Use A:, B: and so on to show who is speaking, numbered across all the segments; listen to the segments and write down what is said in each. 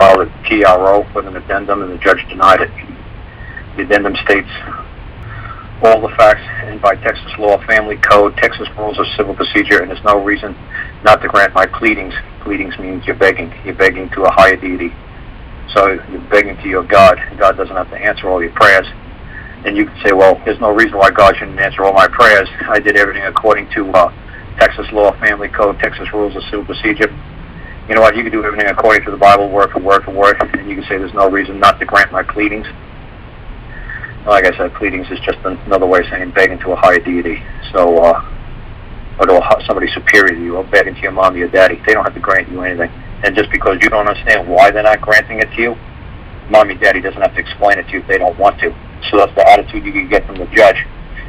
A: filed a TRO with an addendum, and the judge denied it. The addendum states all the facts and by Texas law, family code, Texas rules of civil procedure, and there's no reason not to grant my pleadings. Pleadings means you're begging. You're begging to a higher deity. So you're begging to your God. God doesn't have to answer all your prayers. And you can say, well, there's no reason why God shouldn't answer all my prayers. I did everything according to Texas law, family code, Texas rules of civil procedure. You know what? You can do everything according to the Bible, word for word for word, and you can say there's no reason not to grant my pleadings. Like I said, pleadings is just another way of saying begging to a higher deity. So, or to somebody superior to you, or begging to your mom or your daddy. They don't have to grant you anything. And just because you don't understand why they're not granting it to you, mom or daddy doesn't have to explain it to you if they don't want to. So that's the attitude you can get from the judge.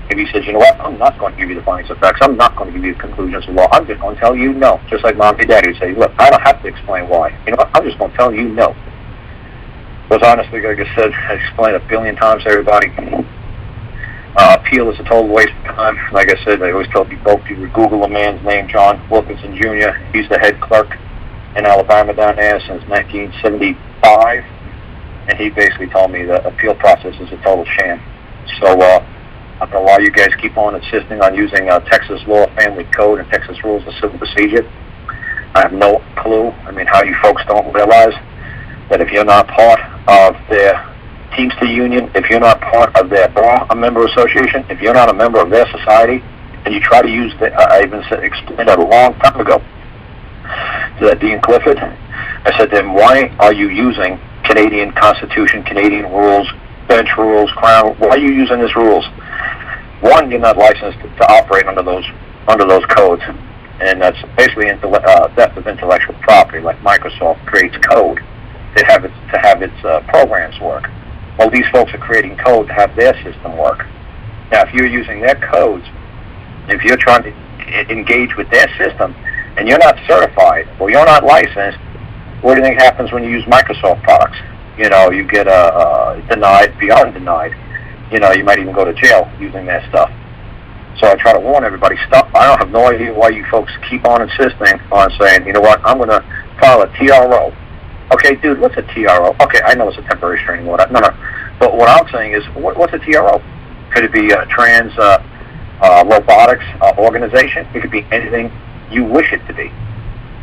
A: If he says, you know what, I'm not going to give you the findings of facts, I'm not going to give you the conclusions of law, I'm just going to tell you no. Just like mom or daddy would say, look, I don't have to explain why. You know what, I'm just going to tell you no. Because honestly, like I said, I explained 1 billion times to everybody. Appeal is a total waste of time. Like I said, I always tell people, if you Google a man's name, John Wilkinson Jr., he's the head clerk in Alabama down there since 1975. And he basically told me the appeal process is a total sham. So I don't know why you guys keep on insisting on using Texas law, family code, and Texas rules of civil procedure. I have no clue. I mean, how you folks don't realize that if you're not part of their Teamster Union, if you're not part of their bar member association, if you're not a member of their society, and you try to use I even explained that a long time ago to that Dean Clifford. I said to him, why are you using Canadian Constitution, Canadian rules, bench rules, crown? Why are you using these rules? One, you're not licensed to operate under those codes, and that's basically theft of intellectual property. Like Microsoft creates code to have its programs work. Well, these folks are creating code to have their system work. Now, if you're using their codes, if you're trying to engage with their system, and you're not certified or you're not licensed, what do you think happens when you use Microsoft products? You know, you get denied, beyond denied. You know, you might even go to jail using their stuff. So I try to warn everybody, stop. I don't have no idea why you folks keep on insisting on saying, you know what, I'm going to file a TRO. Okay, dude, what's a TRO? Okay, I know it's a temporary restraining order. No. But what I'm saying is, what's a TRO? Could it be a trans robotics organization? It could be anything you wish it to be.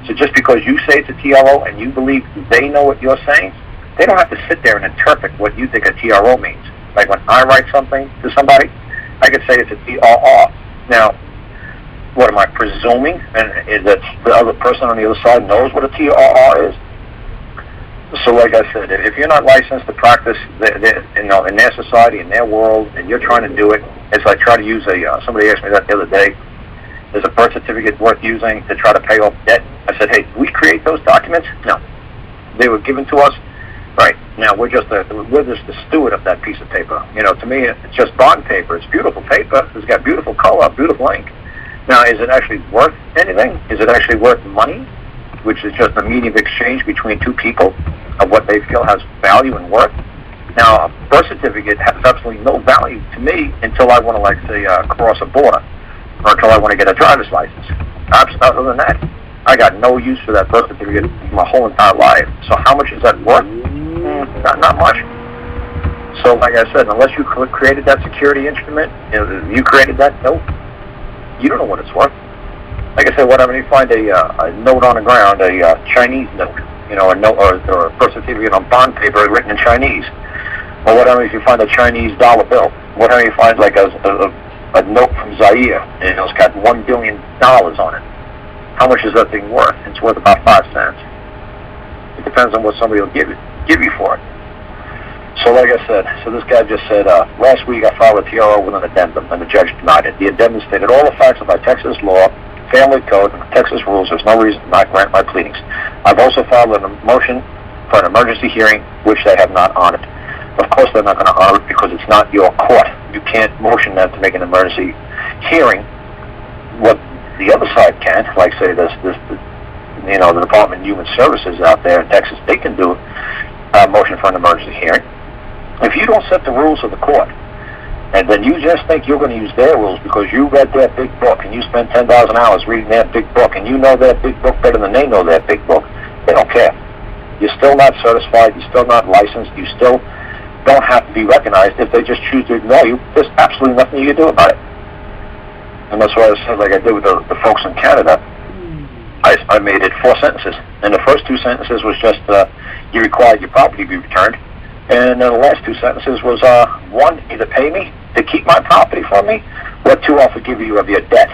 A: So just because you say it's a TRO and you believe they know what you're saying, they don't have to sit there and interpret what you think a TRO means. Like when I write something to somebody, I could say it's a TRR. Now, what am I presuming? And that the other person on the other side knows what a TRR is? So like I said, if you're not licensed to practice in their society, in their world, and you're trying to do it, it's like try to use somebody asked me that the other day, is a birth certificate worth using to try to pay off debt? I said, hey, we create those documents? No. They were given to us. Right. Now, we're just the steward of that piece of paper. You know, to me, it's just bond paper. It's beautiful paper. It's got beautiful color, beautiful ink. Now, is it actually worth anything? Is it actually worth money, which is just a medium of exchange between two people of what they feel has value and worth? Now, a birth certificate has absolutely no value to me until I want to, like, say, cross a border, or until I want to get a driver's license. Other than that, I got no use for that birth certificate my whole entire life. So how much is that worth? Not much. So like I said, unless you created that security instrument, you created that note, you don't know what it's worth. Like I said, what when you find a note on the ground, a Chinese note, a note or a birth certificate on bond paper written in Chinese, or whatever, if you find a Chinese dollar bill, whatever you find like a note from Zaire, it's got $1 billion on it. How much is that thing worth? It's worth about 5 cents. It depends on what somebody will give you for it. So like I said, this guy just said, last week I filed a TRO with an addendum, and the judge denied it. The addendum stated all the facts about Texas law, family code, and Texas rules. There's no reason to not grant my pleadings. I've also filed a motion for an emergency hearing, which they have not honored. Of course they're not going to honor it because it's not your court. You can't motion them to make an emergency hearing. What the other side can, like say the Department of Human Services out there in Texas, they can do a motion for an emergency hearing. If you don't set the rules of the court, and then you just think you're going to use their rules because you read their big book and you spent 10,000 hours reading their big book and you know their big book better than they know their big book, they don't care. You're still not certified, you're still not licensed, you still don't have to be recognized. If they just choose to ignore you, there's absolutely nothing you can do about it. And that's why I said, like I did with the folks in Canada, I made it 4 sentences. And the first 2 sentences was just, you required your property be returned. And then the last 2 sentences was, 1, either pay me to keep my property from me, or 2, I'll forgive you of your debt.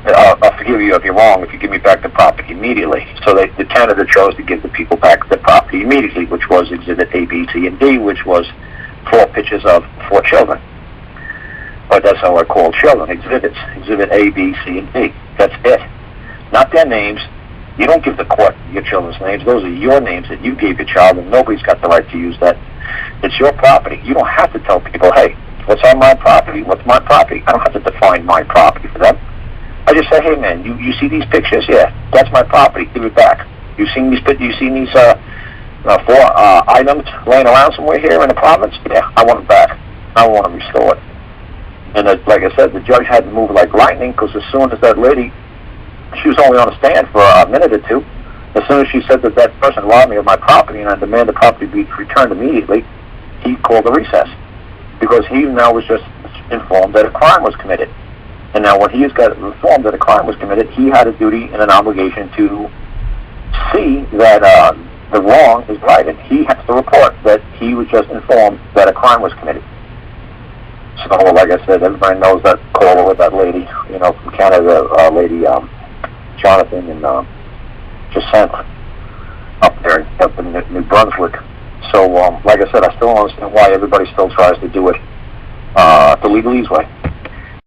A: I'll forgive you of your wrong if you give me back the property immediately. So the Canada chose to give the people back the property immediately, which was Exhibit A, B, C, and D, which was 4 pictures of 4 children. But that's how I call children, exhibits. Exhibit A, B, C, and D. That's it. Not their names. You don't give the court your children's names. Those are your names that you gave your child, and nobody's got the right to use that. It's your property. You don't have to tell people, hey, what's on my property? What's my property? I don't have to define my property for them. I just say, hey man, you see these pictures? Yeah, that's my property. Give it back. You seen these 4 items laying around somewhere here in the province? Yeah, I want it back. I want to restore it. And like I said, the judge had to move like lightning, because as soon as that lady, she was only on the stand for a minute or 2. As soon as she said that that person robbed me of my property and I demand the property be returned immediately, he called a recess, because he now was just informed that a crime was committed. And now when he has got informed that a crime was committed, he had a duty and an obligation to see that the wrong is right, and he has to report that he was just informed that a crime was committed. So, like I said, everybody knows that caller with that lady, from Canada, lady Jonathan and Jacent up there up in New Brunswick. So, like I said, I still don't understand why everybody still tries to do it the legalese way.